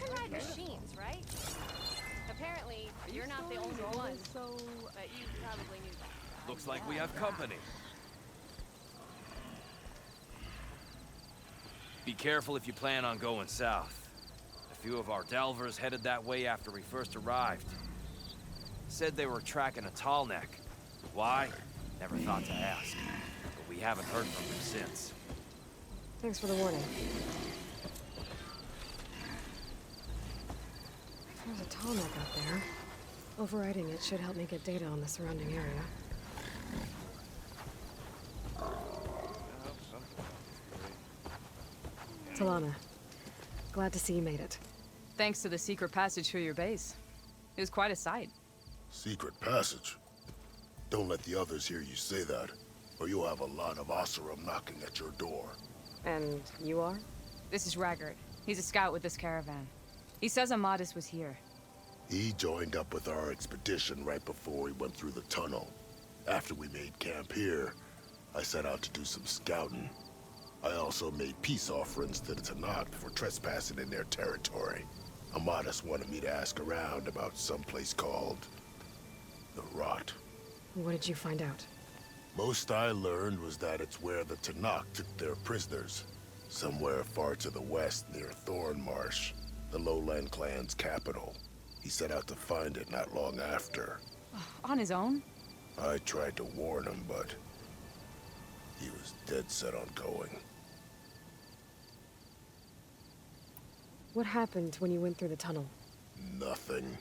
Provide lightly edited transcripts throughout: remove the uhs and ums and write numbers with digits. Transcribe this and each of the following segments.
can ride machines, right? Apparently, you're not the only one, but you probably knew that. Looks like we have company. Be careful if you plan on going south. A few of our delvers headed that way after we first arrived. Said they were tracking a tall neck. Why? Never thought to ask. But we haven't heard from them since. Thanks for the warning. There's a tall neck out there. Overriding it should help me get data on the surrounding area. Talana, glad to see you made it. Thanks to the secret passage through your base. It was quite a sight. Secret passage? Don't let the others hear you say that, or you'll have a lot of Oseram knocking at your door. And you are? This is Raggard. He's a scout with this caravan. He says Amadis was here. He joined up with our expedition right before we went through the tunnel. After we made camp here, I set out to do some scouting. I also made peace offerings to the Tanakh for trespassing in their territory. Amadis wanted me to ask around about some place called the Rot. What did you find out? Most I learned was that it's where the Tanakh took their prisoners. Somewhere far to the west near Thornmarsh, the Lowland clan's capital. He set out to find it not long after. On his own? I tried to warn him, but he was dead set on going. What happened when you went through the tunnel? Nothing.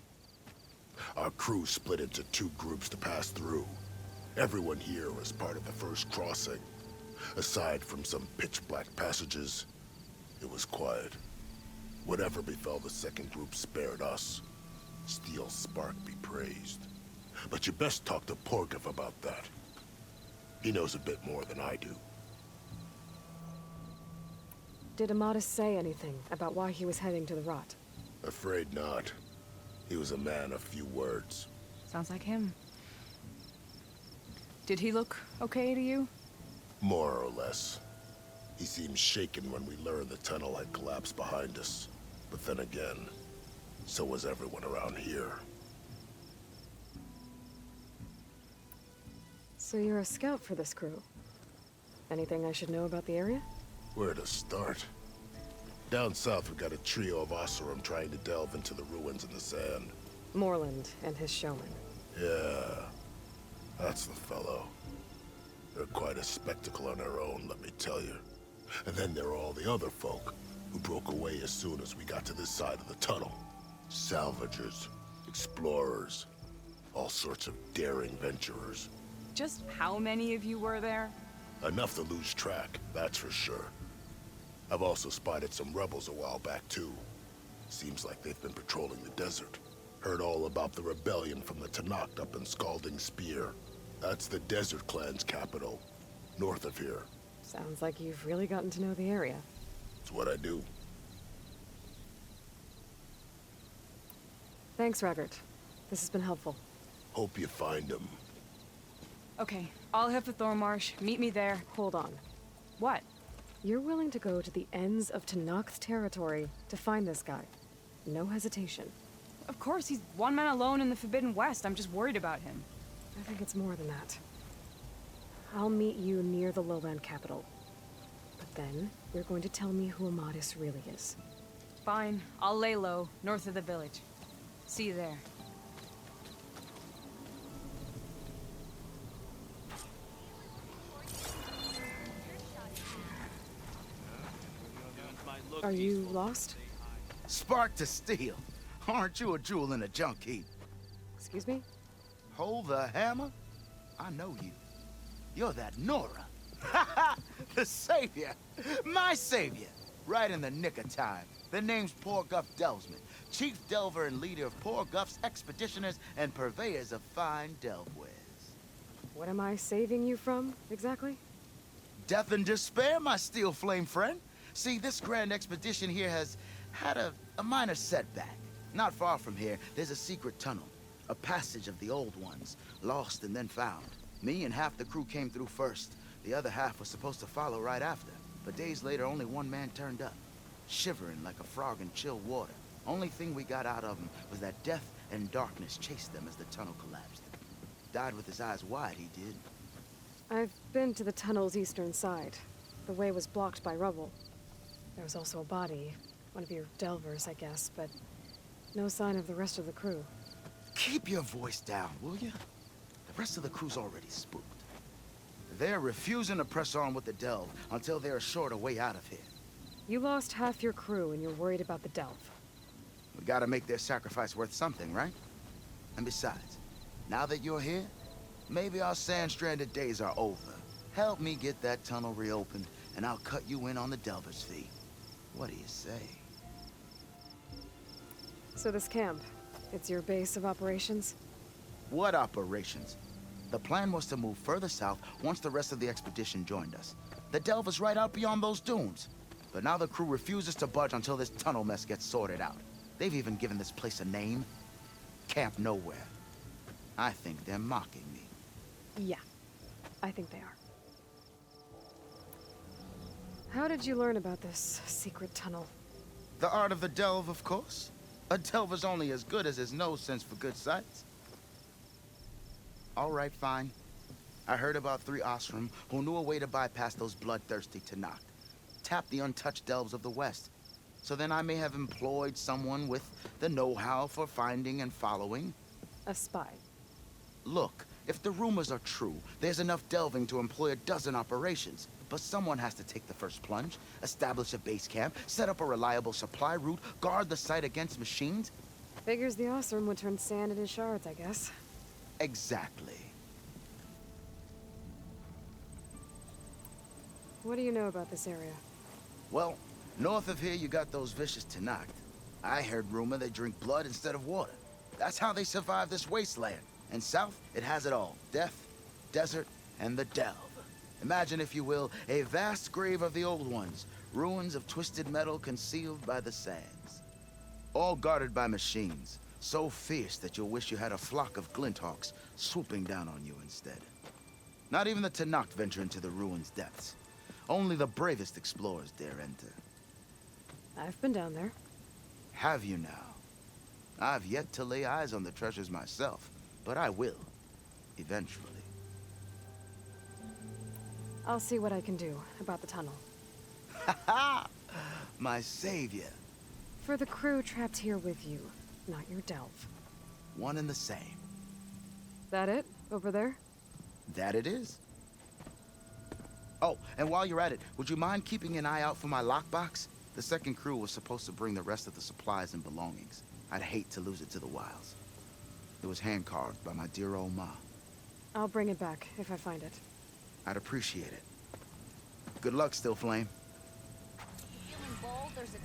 Our crew split into two groups to pass through. Everyone here was part of the first crossing. Aside from some pitch-black passages, it was quiet. Whatever befell the second group spared us. Steel Spark be praised. But you best talk to Porgov about that. He knows a bit more than I do. Did Amadis say anything about why he was heading to the Rot? Afraid not. He was a man of few words. Sounds like him. Did he look okay to you? More or less. He seemed shaken when we learned the tunnel had collapsed behind us. But then again, so was everyone around here. So you're a scout for this crew. Anything I should know about the area? Where to start? Down south, we got a trio of Oseram trying to delve into the ruins in the sand. Moreland and his showman. Yeah, that's the fellow. They're quite a spectacle on their own, let me tell you. And then there are all the other folk, who broke away as soon as we got to this side of the tunnel. Salvagers, explorers, all sorts of daring venturers. Just how many of you were there? Enough to lose track, that's for sure. I've also spotted some rebels a while back, too. Seems like they've been patrolling the desert. Heard all about the rebellion from the Tanakh up in Scalding Spear. That's the Desert Clan's capital, north of here. Sounds like you've really gotten to know the area. It's what I do. Thanks, Raggard. This has been helpful. Hope you find him. Okay, I'll head for Thornmarsh. Meet me there. Hold on. What? You're willing to go to the ends of Tanakh's territory to find this guy. No hesitation. Of course, he's one man alone in the Forbidden West. I'm just worried about him. I think it's more than that. I'll meet you near the lowland capital. But then, you're going to tell me who Amadis really is. Fine, I'll lay low, north of the village. See you there. Are you lost? Spark to steel. Aren't you a jewel in a junk heap? Excuse me? Hold the hammer? I know you. You're that Nora. Ha ha! The savior! My savior! Right in the nick of time. The name's Porguff Delvesman, chief delver and leader of Porguff's expeditioners and purveyors of fine delve wares. What am I saving you from, exactly? Death and despair, my steel flame friend. See, this grand expedition here has had a minor setback. Not far from here, there's a secret tunnel. A passage of the old ones, lost and then found. Me and half the crew came through first. The other half was supposed to follow right after. But days later, only one man turned up. Shivering like a frog in chill water. Only thing we got out of him was that death and darkness chased them as the tunnel collapsed. Died with his eyes wide, he did. I've been to the tunnel's eastern side. The way was blocked by rubble. There was also a body, one of your delvers, I guess, but no sign of the rest of the crew. Keep your voice down, will you? The rest of the crew's already spooked. They're refusing to press on with the delve until they're assured a way out of here. You lost half your crew and you're worried about the delve. We gotta make their sacrifice worth something, right? And besides, now that you're here, maybe our sand-stranded days are over. Help me get that tunnel reopened, and I'll cut you in on the delver's fee. What do you say? So this camp, it's your base of operations? What operations? The plan was to move further south once the rest of the expedition joined us. The delver's right out beyond those dunes. But now the crew refuses to budge until this tunnel mess gets sorted out. They've even given this place a name. Camp Nowhere. I think they're mocking me. Yeah, I think they are. How did you learn about this secret tunnel? The art of the delve, of course. A delver's only as good as his nose sense for good sights. All right, fine. I heard about 3 Osram who knew a way to bypass those bloodthirsty Tanakh. Tap the untouched delves of the West. So then I may have employed someone with the know-how for finding and following. A spy. Look, if the rumors are true, there's enough delving to employ a dozen operations. But someone has to take the first plunge, establish a base camp, set up a reliable supply route, guard the site against machines. Figures the Osram would turn sand into shards, I guess. Exactly. What do you know about this area? Well, north of here you got those vicious Tanakh. I heard rumor they drink blood instead of water. That's how they survive this wasteland. And south, it has it all. Death, desert, and the delve. Imagine, if you will, a vast grave of the old ones. Ruins of twisted metal concealed by the sands. All guarded by machines. So fierce that you'll wish you had a flock of glinthawks swooping down on you instead. Not even the Tanakh venture into the ruins' depths. Only the bravest explorers dare enter. I've been down there. Have you now? I've yet to lay eyes on the treasures myself, but I will. Eventually. I'll see what I can do about the tunnel. Ha ha! My savior. For the crew trapped here with you, not your delve. One and the same. That it? Over there? That it is. Oh, and while you're at it, would you mind keeping an eye out for my lockbox? The second crew was supposed to bring the rest of the supplies and belongings. I'd hate to lose it to the wilds. It was hand-carved by my dear old ma. I'll bring it back if I find it. I'd appreciate it. Good luck, Still Flame. Feeling bold? There's a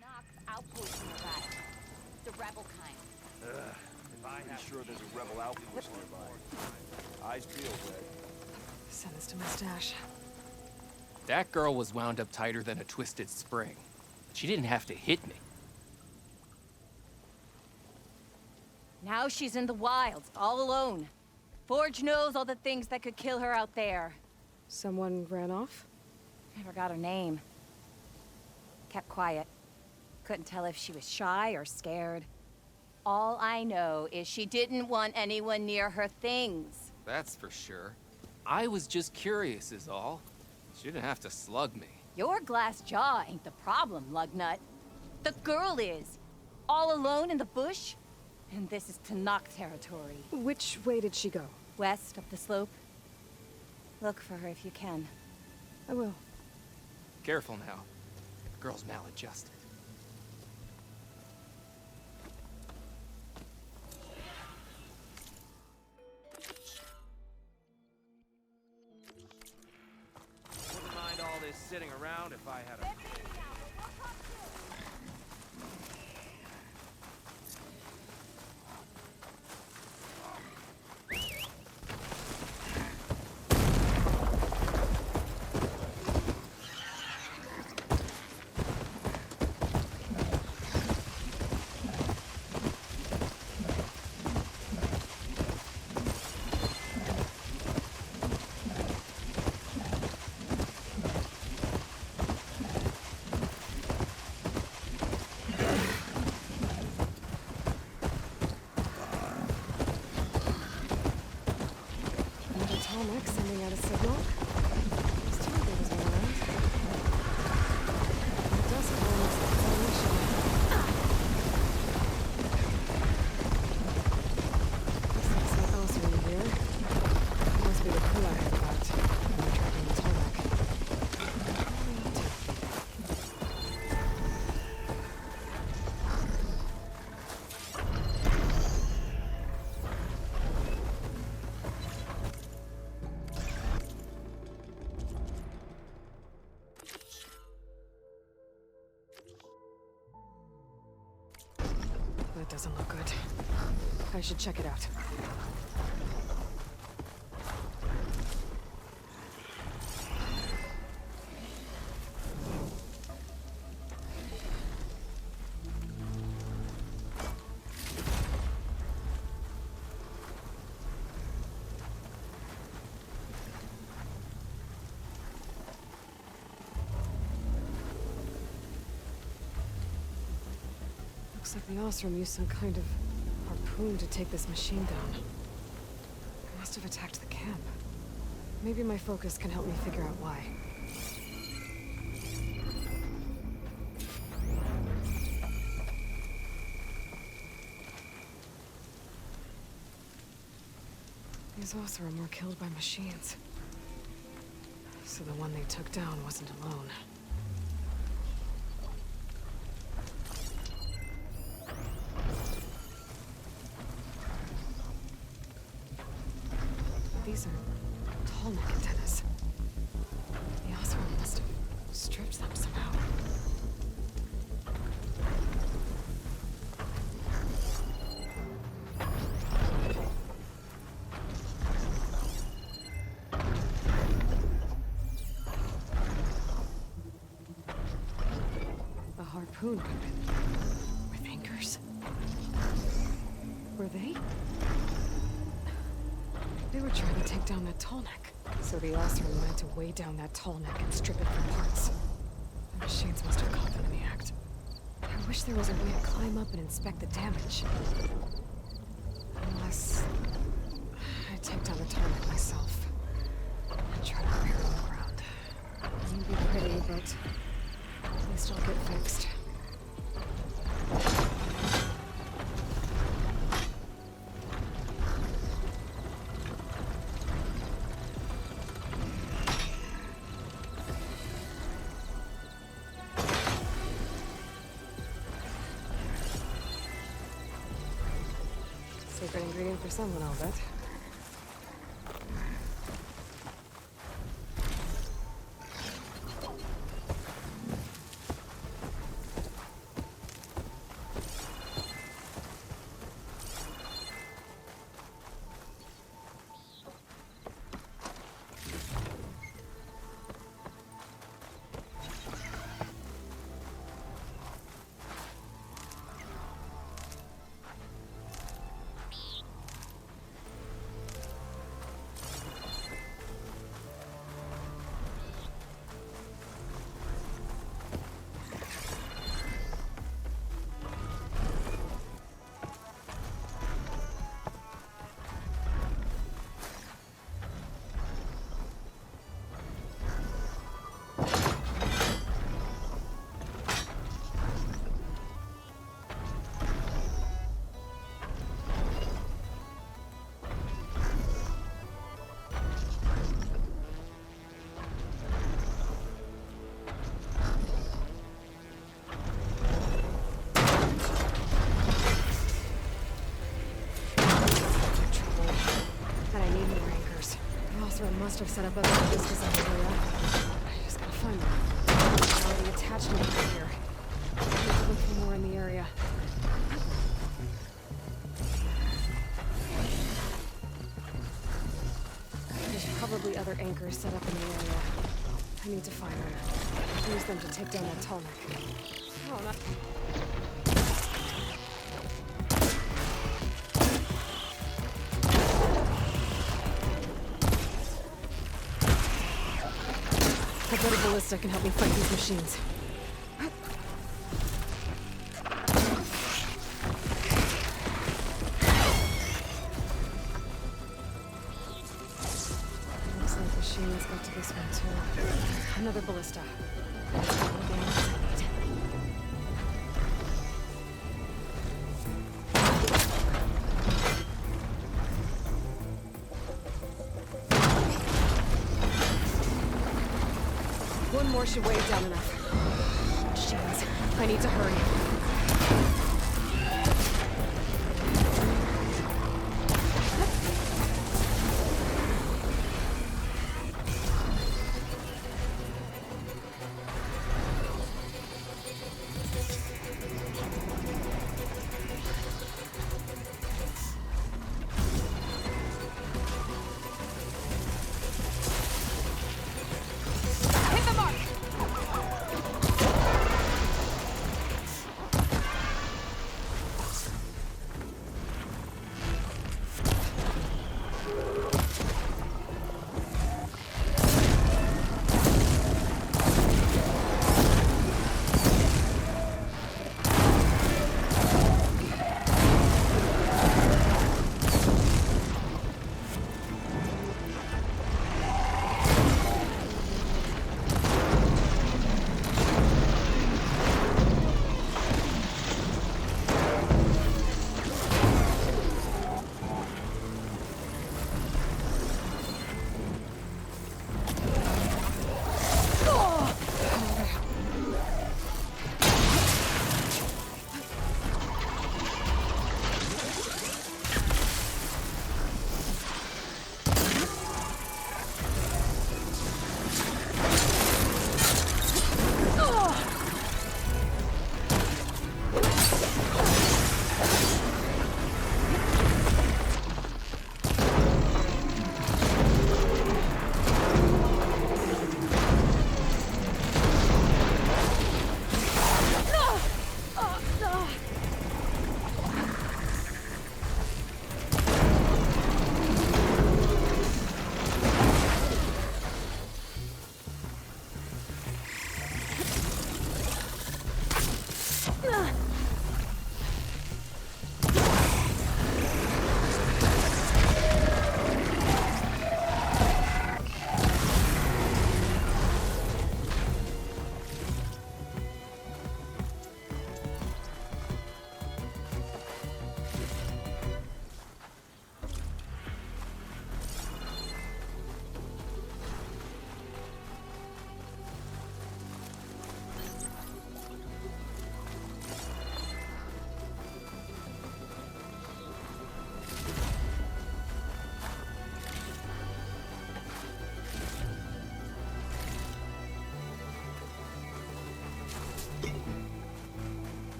Knox outpost nearby. The rebel kind. Pretty sure there's a rebel outpost nearby. Eyes peeled, Red. Send this to my stash. That girl was wound up tighter than a twisted spring. She didn't have to hit me. Now she's in the wilds, all alone. Forge knows all the things that could kill her out there. Someone ran off? Never got her name. Kept quiet. Couldn't tell if she was shy or scared. All I know is she didn't want anyone near her things. That's for sure. I was just curious is all. She didn't have to slug me. Your glass jaw ain't the problem, Lugnut. The girl is. All alone in the bush. And this is Tanakh territory. Which way did she go? West up the slope. Look for her if you can. I will. Careful now. Girl's maladjusted. Wouldn't mind all this sitting around if I had a... That doesn't look good. I should check it out. Looks like the Osram used some kind of harpoon to take this machine down. It must have attacked the camp. Maybe my focus can help me figure out why. These Osram were killed by machines. So the one they took down wasn't alone. These are tall neck antennas. The Osram must have stripped them somehow. A harpoon weapon with anchors. Were they? They were trying to take down that tall neck. So the Osram wanted to weigh down that tall neck and strip it from parts. The machines must have caught them in the act. I wish there was a way to climb up and inspect the damage. Unless I take down the tall neck myself and try to repair it on the ground. It won't be pretty, but at least I'll get fixed. Secret ingredient for someone, I'll bet. Must have set up other discs in the area. I just gotta find them. They're already attached to me here. I need to look for more in the area. There's probably other anchors set up in the area. I need to find them. Use them to take down that tall neck. Oh, not... A better ballista can help me fight these machines. Looks like the machines got to this one too. Another ballista. That's all the damage I need. One more should weigh it down enough. Machines, I need to hurry.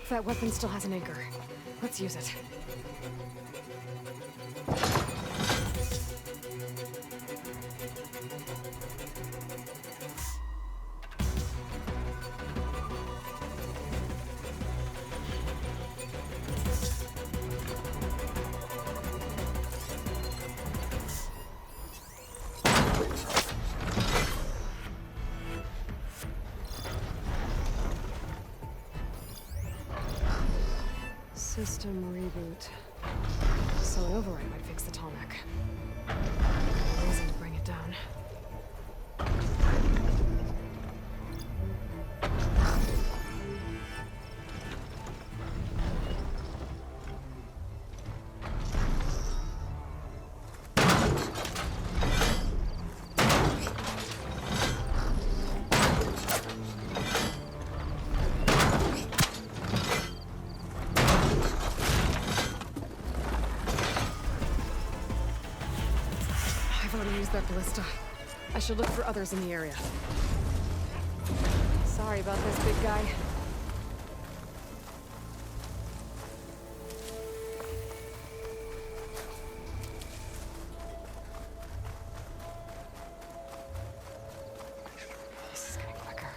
That weapon still has an anchor. Let's use it. System reboot. So an override might fix the tall neck. Reason to bring it down. I've already used that ballista. I should look for others in the area. Sorry about this, big guy. This is getting quicker.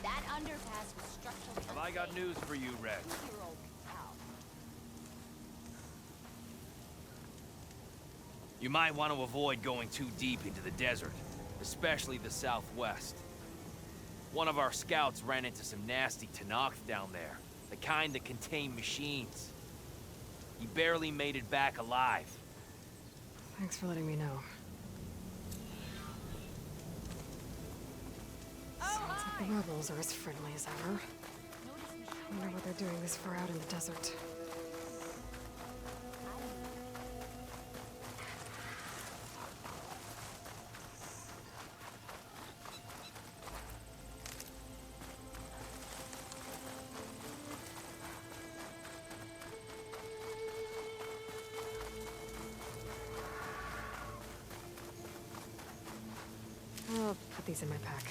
That underpass was structurally Have I got news for you, Red? Two-year-old cow. You might want to avoid going too deep into the desert, especially the southwest. One of our scouts ran into some nasty Tanakh down there, the kind that contain machines. He barely made it back alive. Thanks for letting me know. Sounds like the rebels are as friendly as ever. I wonder what they're doing this far out in the desert. I'll put these in my pack.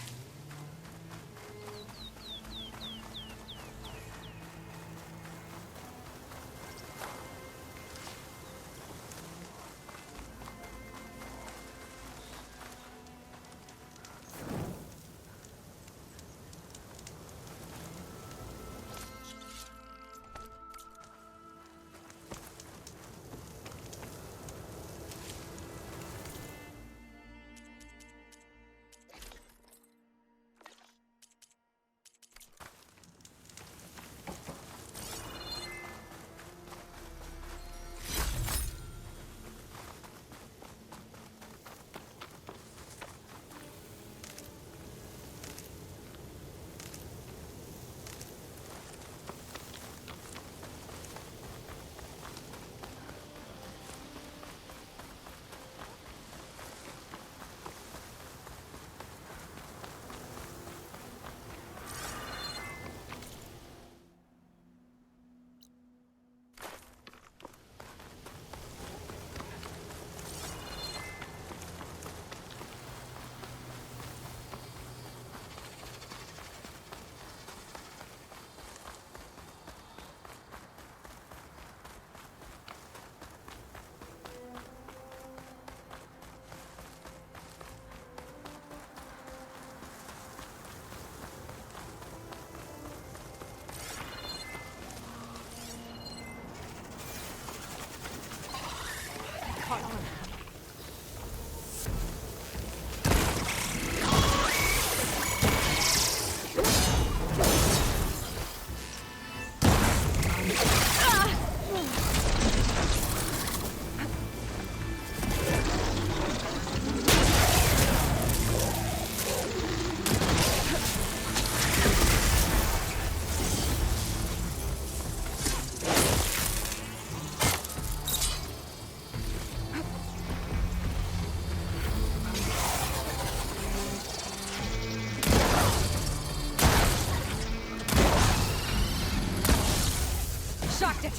it!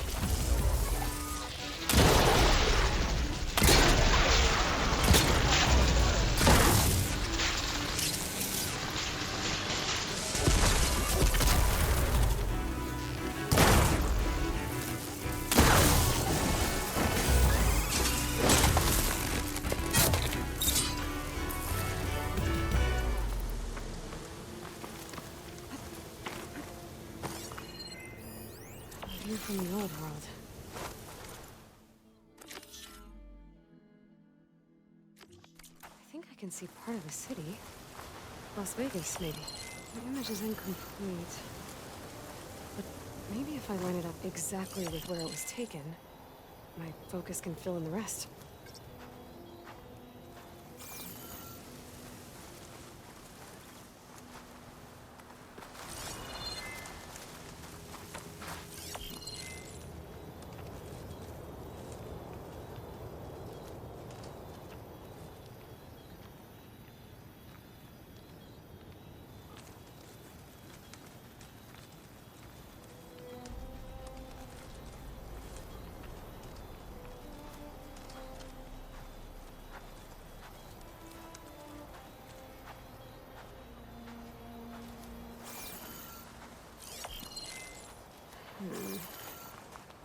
You're from the old world. I think I can see part of the city. Las Vegas, maybe. The image is incomplete. But maybe if I line it up exactly with where it was taken, my focus can fill in the rest.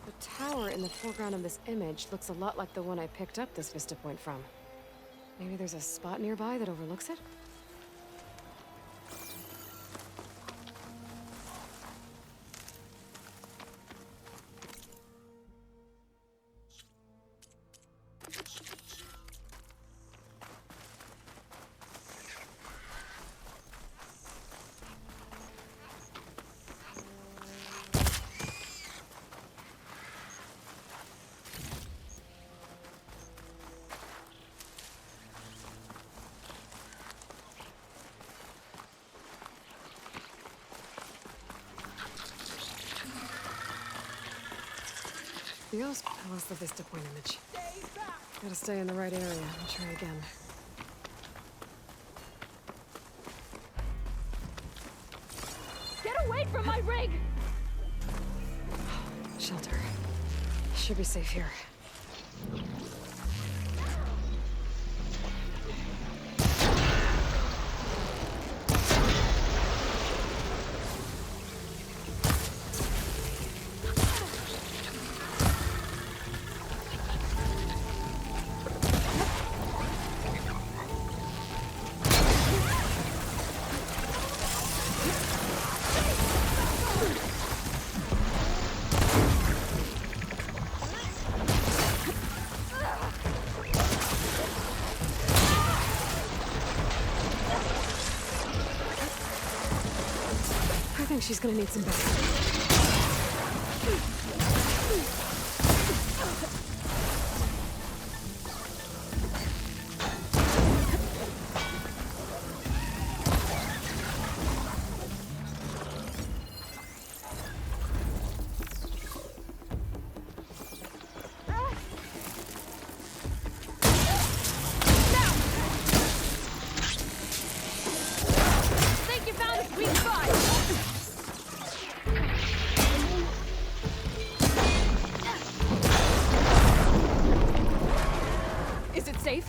The tower in the foreground of this image looks a lot like the one I picked up this vista point from. Maybe there's a spot nearby that overlooks it? Dios, I lost the vista point image. Gotta stay in the right area and try again. Get away from my rig! Shelter. Should be safe here. I think she's gonna need some backup. Think you found a sweet spot! Is it safe?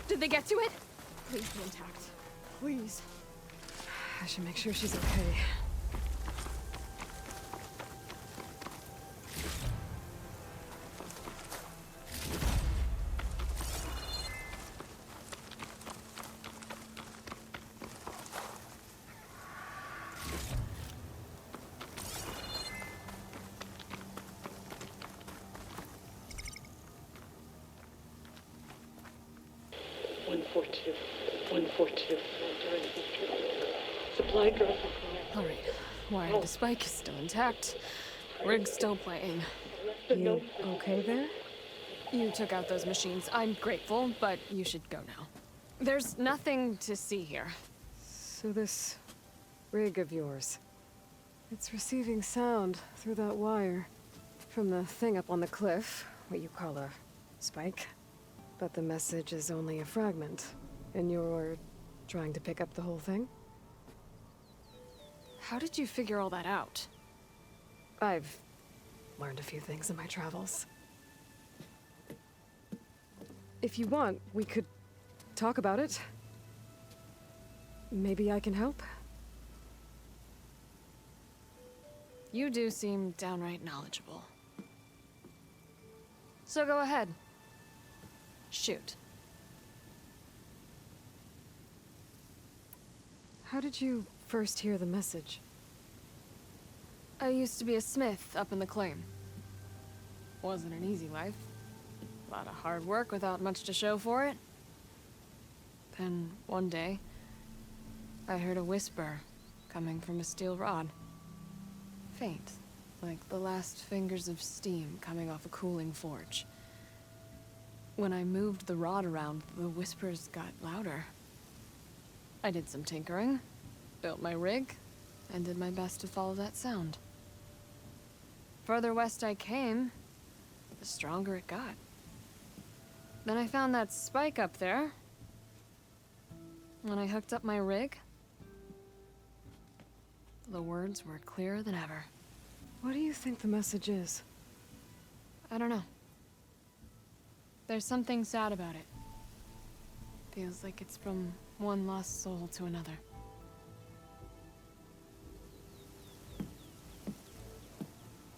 Did they get to it? Please be intact. Please. I should make sure she's okay. Supply drop. All right. Wire to spike is still intact. Rig's still playing. You okay there? You took out those machines. I'm grateful, but you should go now. There's nothing to see here. So this rig of yours, it's receiving sound through that wire from the thing up on the cliff, what you call a spike. But the message is only a fragment, and you're trying to pick up the whole thing? How did you figure all that out? I've learned a few things in my travels. If you want, we could talk about it. Maybe I can help? You do seem downright knowledgeable. So go ahead. Shoot. How did you first hear the message? I used to be a smith up in the claim. Wasn't an easy life. A lot of hard work without much to show for it. Then, one day, I heard a whisper coming from a steel rod. Faint, like the last fingers of steam coming off a cooling forge. When I moved the rod around, the whispers got louder. I did some tinkering, built my rig, and did my best to follow that sound. Further west I came, the stronger it got. Then I found that spike up there. When I hooked up my rig, the words were clearer than ever. What do you think the message is? I don't know. There's something sad about it. Feels like it's from one lost soul to another.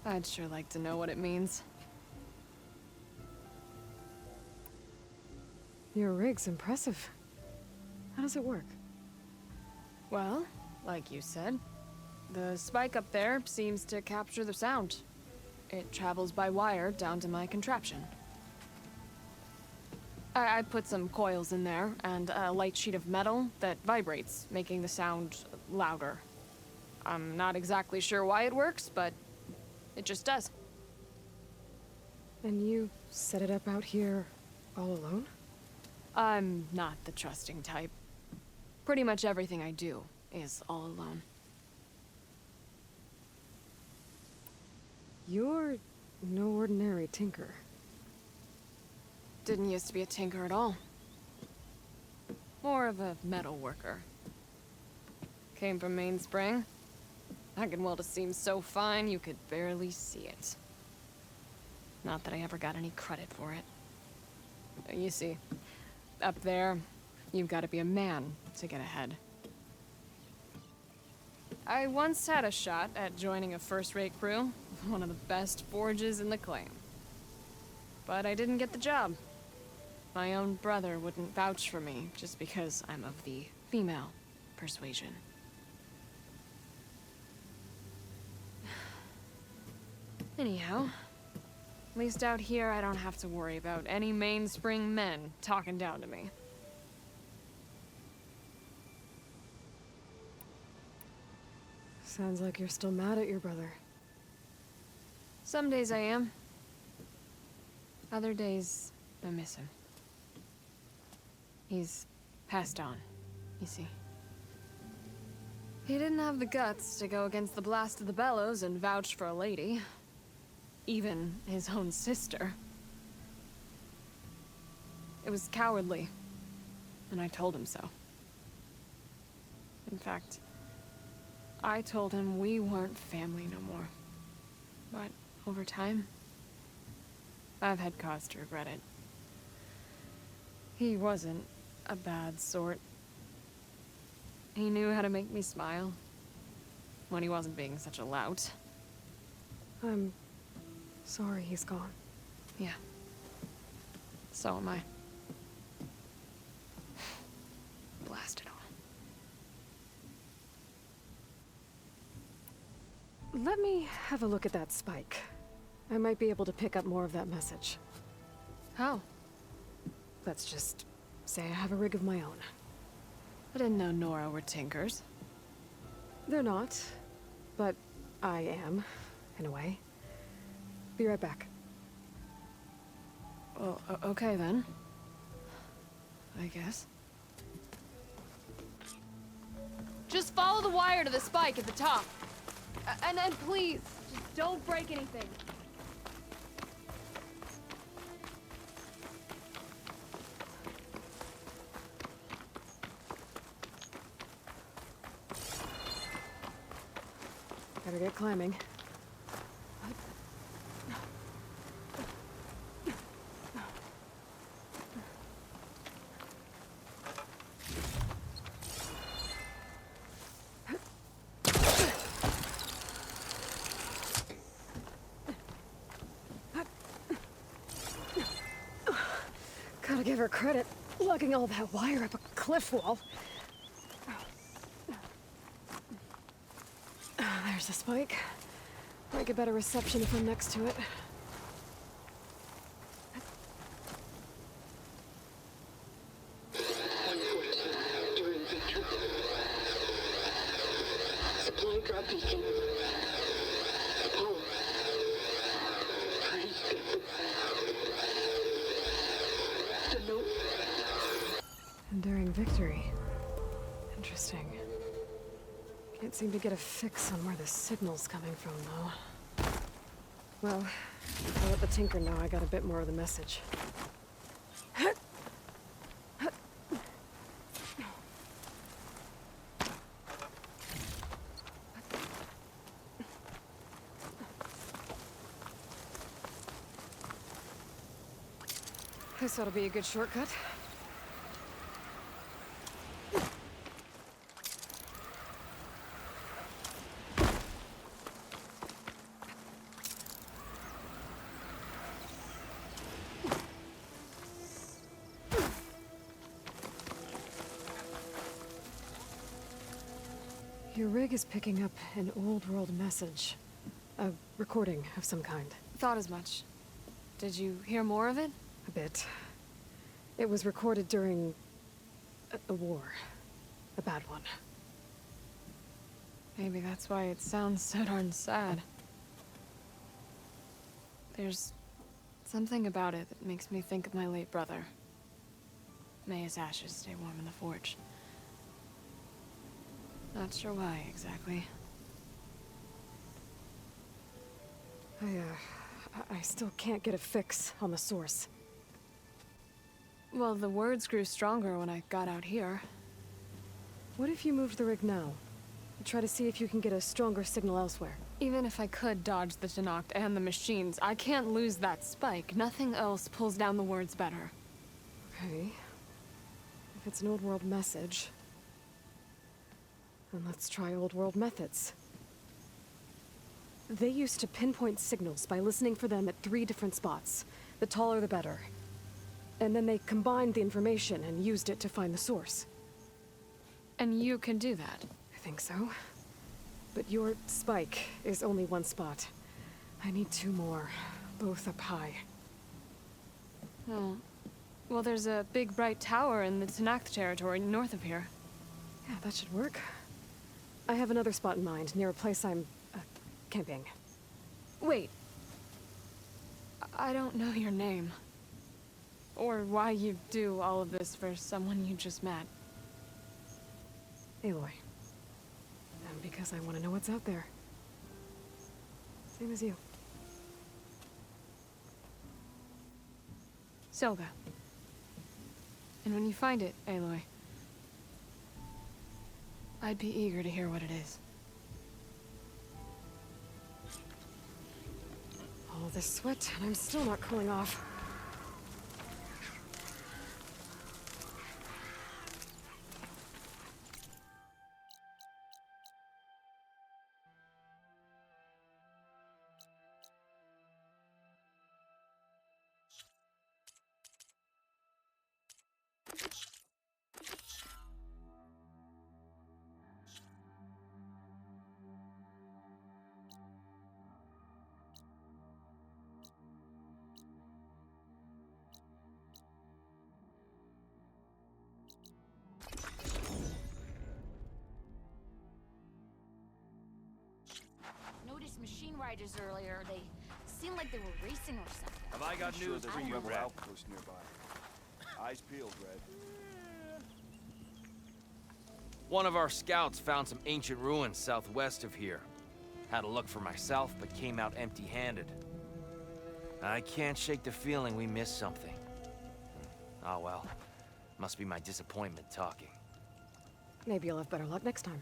I'd sure like to know what it means. Your rig's impressive. How does it work? Well, like you said, the spike up there seems to capture the sound. It travels by wire down to my contraption. I put some coils in there and a light sheet of metal that vibrates, making the sound louder. I'm not exactly sure why it works, but it just does. And you set it up out here all alone? I'm not the trusting type. Pretty much everything I do is all alone. You're no ordinary tinker. Didn't used to be a tinker at all. More of a metal worker. Came from Mainspring. I can weld a seam so fine you could barely see it. Not that I ever got any credit for it. You see, up there, you've got to be a man to get ahead. I once had a shot at joining a first-rate crew, one of the best forges in the claim. But I didn't get the job. My own brother wouldn't vouch for me just because I'm of the female persuasion. Anyhow, at least out here I don't have to worry about any mainspring men talking down to me. Sounds like you're still mad at your brother. Some days I am. Other days, I miss him. He's passed on, you see. He didn't have the guts to go against the blast of the bellows and vouch for a lady. Even his own sister. It was cowardly, and I told him so. In fact, I told him we weren't family no more. But over time, I've had cause to regret it. He wasn't a bad sort. He knew how to make me smile when he wasn't being such a lout. I'm sorry he's gone. Yeah. So am I. Blast it all. Let me have a look at that spike. I might be able to pick up more of that message. How? Let's just say I have a rig of my own. I didn't know Nora were tinkers. They're not, but I am, in a way. Be right back. Well, okay then. I guess. Just follow the wire to the spike at the top. And please, just don't break anything. Better get climbing. give her credit, lugging all that wire up a cliff wall. There's the spike. Might get better reception if I'm next to it. During victory. Supply drop beacon. Power. Praise God. The note. Enduring victory. Interesting. Can't seem to get a fix on where the signal's coming from, though. Well, I'll let the Tinker know I got a bit more of the message. This ought to be a good shortcut. Your rig is picking up an old world message. A recording of some kind. Thought as much. Did you hear more of it? A bit. It was recorded during a war. A bad one. Maybe that's why it sounds so darn sad. There's something about it that makes me think of my late brother. May his ashes stay warm in the forge. Not sure why, exactly. I still can't get a fix on the source. Well, the words grew stronger when I got out here. What if you moved the rig now? Try to see if you can get a stronger signal elsewhere. Even if I could dodge the Tenakt and the machines, I can't lose that spike. Nothing else pulls down the words better. Okay. If it's an old world message, then let's try old world methods. They used to pinpoint signals by listening for them at 3 different spots. The taller the better. And then they combined the information and used it to find the source. And you can do that? I think so. But your spike is only 1 spot. I need 2 more, both up high. Oh. Well, there's a big bright tower in the Tenakt territory north of here. Yeah, that should work. I have another spot in mind, near a place I'm, camping. Wait. I don't know your name. Or why you do all of this for someone you just met. Aloy. And because I want to know what's out there. Same as you. Selga. And when you find it, Aloy, I'd be eager to hear what it is. All this sweat, and I'm still not cooling off. Noticed machine riders earlier. They seemed like they were racing or something. Have I got news for you, Red? Outpost nearby. Eyes peeled, Red. One of our scouts found some ancient ruins southwest of here. Had a look for myself, but came out empty-handed. I can't shake the feeling we missed something. Oh well. Must be my disappointment talking. Maybe you'll have better luck next time.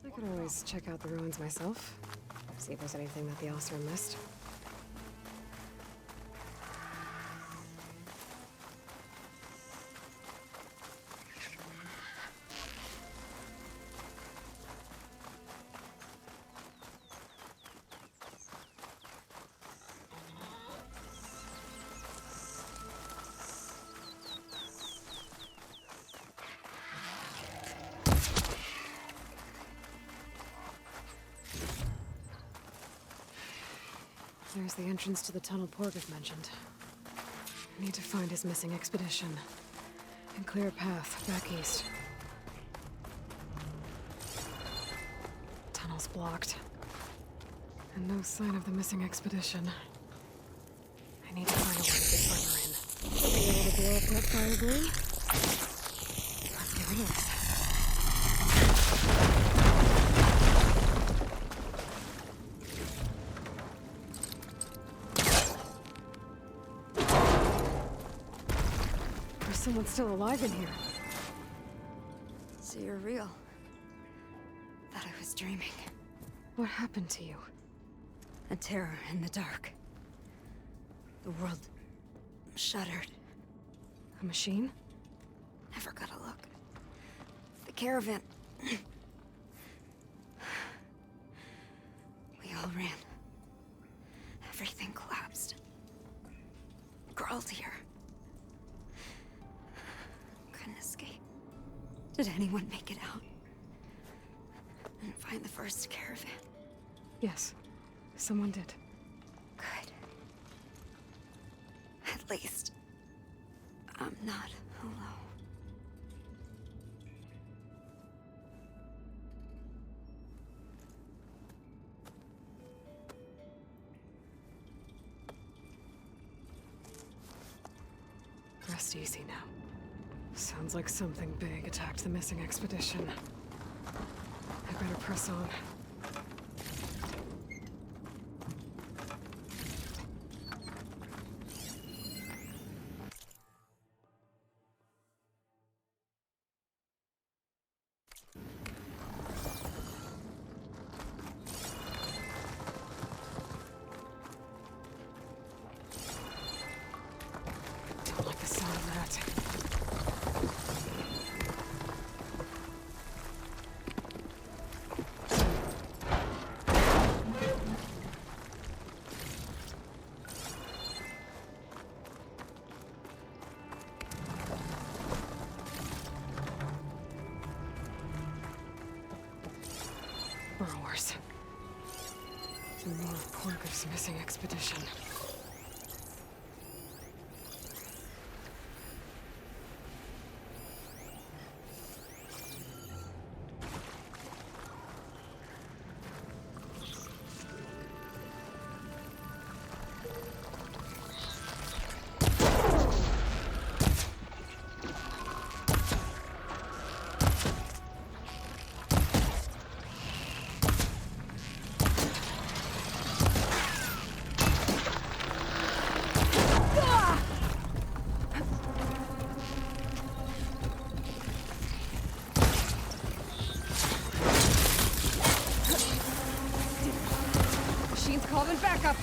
I could always check out the ruins myself. See if there's anything that the Osir missed. There's the entrance to the tunnel Porgov mentioned. I need to find his missing expedition. And clear a path back east. Tunnel's blocked. And no sign of the missing expedition. I need to find a way to get further in. Be able to blow up that fire balloon? Here it is. There's someone still alive in here. So you're real. Thought I was dreaming. What happened to you? A terror in the dark. The world shuddered. A machine? Never got a look. The caravan. We all ran. Everything collapsed. Crawled here. Couldn't escape. Did anyone make it out? And find the first caravan? Yes, someone did. Good. At least, I'm not alone. Rest easy now. Sounds like something big attacked the missing expedition. I better press on. Don't like the sound of that. Burrowers. And more of Porgov's missing expedition. Machine's calling backup.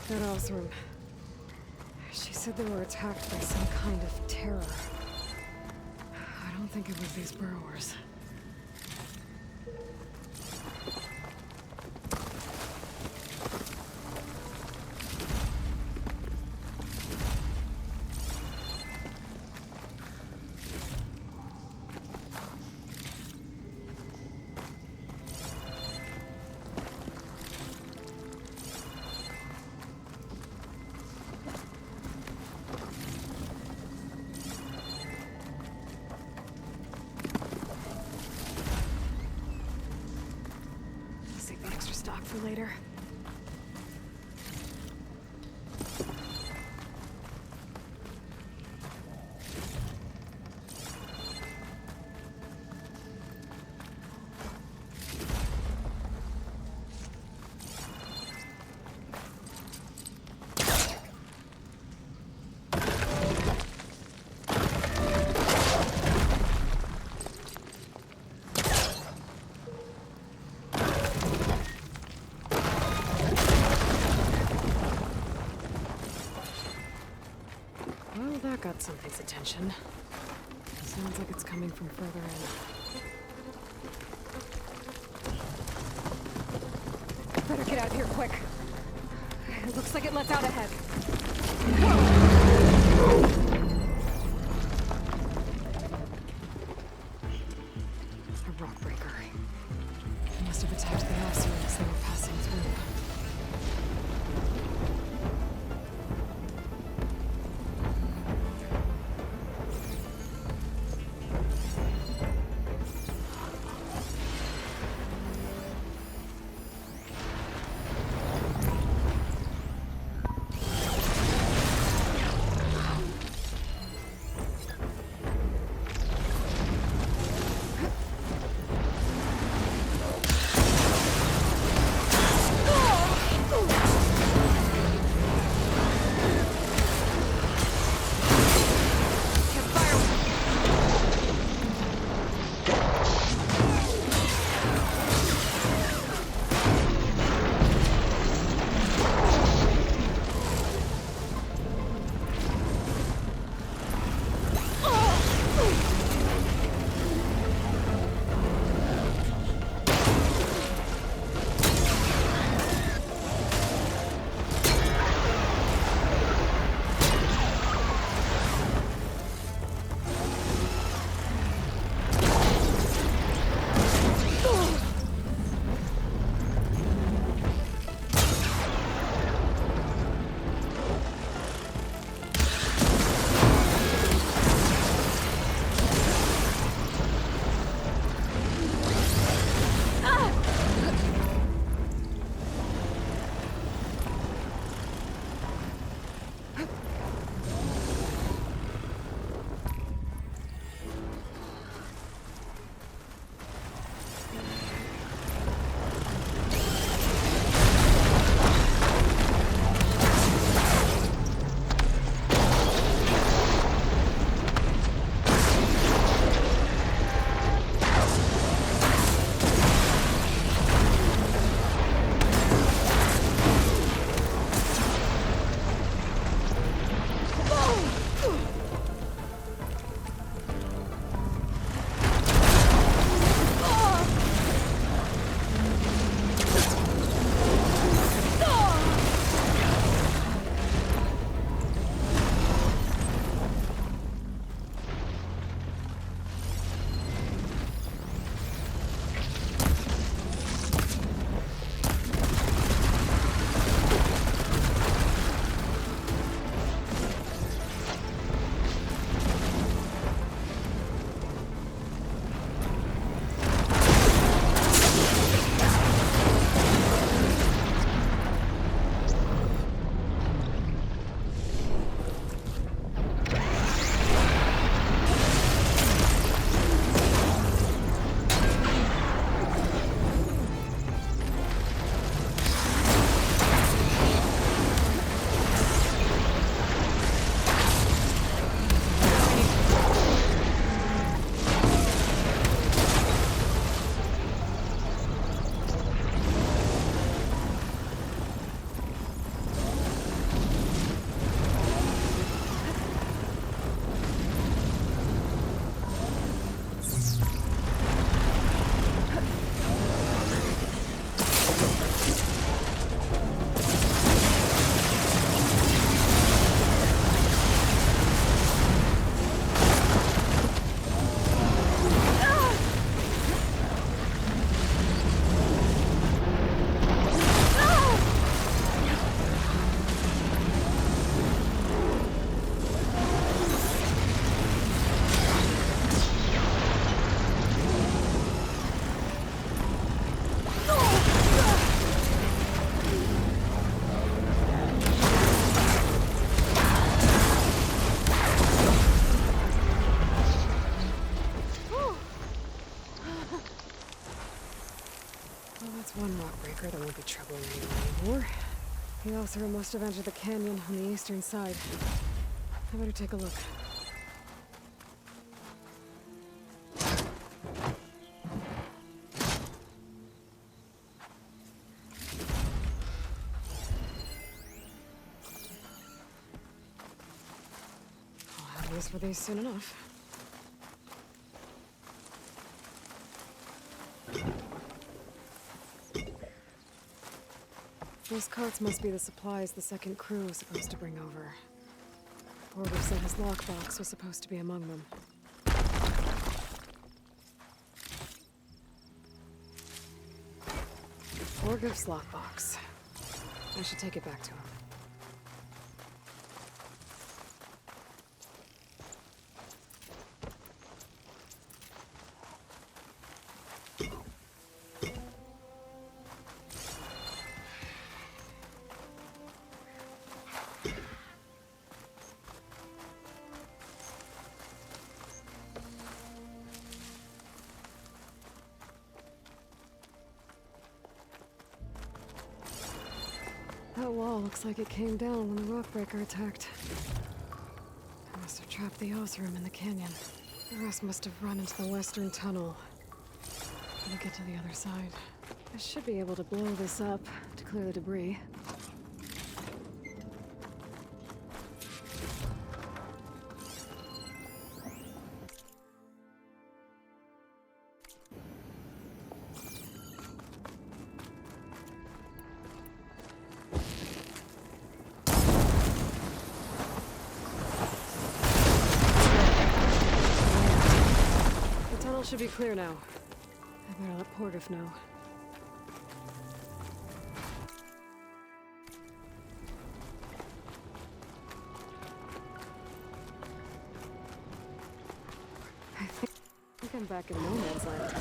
That Osram. She said they were attacked by some kind of terror. I don't think it was these burrowers. Save the extra stock for later. Well, that got something's attention. Sounds like it's coming from further in. Better get out of here quick. It looks like it lets out ahead. A rock breaker. They must have attacked the ASUS as they were passing through. won't be troubling anyone anymore. The Oseram must have entered the canyon on the eastern side. I better take a look. I'll have use for these soon enough. Those carts must be the supplies the second crew was supposed to bring over. Porter said his lockbox was supposed to be among them. Orgriff's lockbox. I should take it back to him. That wall looks like it came down when the rockbreaker attacked. They must have trapped the Oseram in the canyon. The rest must have run into the western tunnel. Gonna get to the other side. I should be able to blow this up to clear the debris. Should be clear now. I better let Portiff know. I think I'm back in no man's land.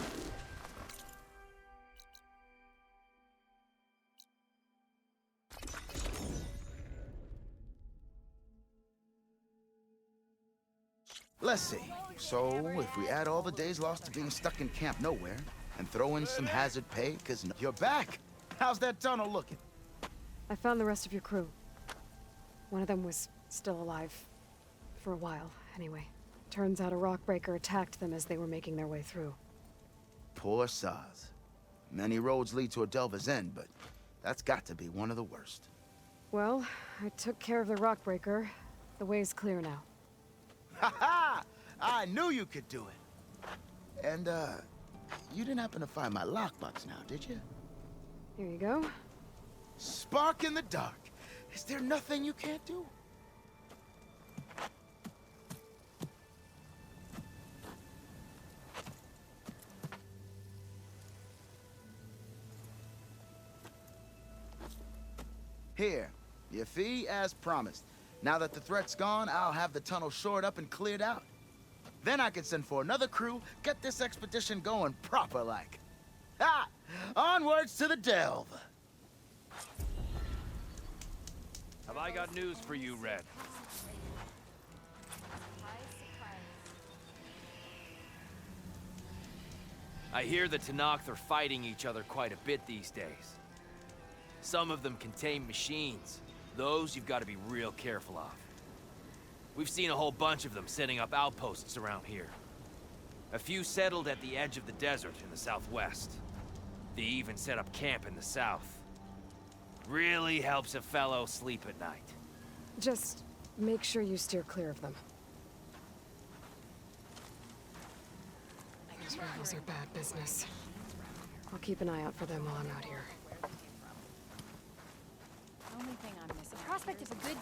Let's see. So, if we add all the days lost to being stuck in Camp Nowhere, and throw in some hazard pay, 'cause you're back! How's that tunnel looking? I found the rest of your crew. One of them was still alive. For a while, anyway. Turns out a rockbreaker attacked them as they were making their way through. Poor Saz. Many roads lead to a Delver's End, but that's got to be one of the worst. Well, I took care of the rockbreaker. The way's clear now. Ha ha! I knew you could do it. And, you didn't happen to find my lockbox now, did you? Here you go. Spark in the dark. Is there nothing you can't do? Here, your fee as promised. Now that the threat's gone, I'll have the tunnel shored up and cleared out. Then I can send for another crew, get this expedition going proper-like. Ha! Onwards to the delve! Have I got news for you, Red? I hear the Tenakth are fighting each other quite a bit these days. Some of them contain machines. Those you've got to be real careful of. We've seen a whole bunch of them setting up outposts around here. A few settled at the edge of the desert in the southwest. They even set up camp in the south. Really helps a fellow sleep at night. Just make sure you steer clear of them. Those rebels are bad business. I'll keep an eye out for them while I'm out here. Only thing I'm missing. The prospect of a good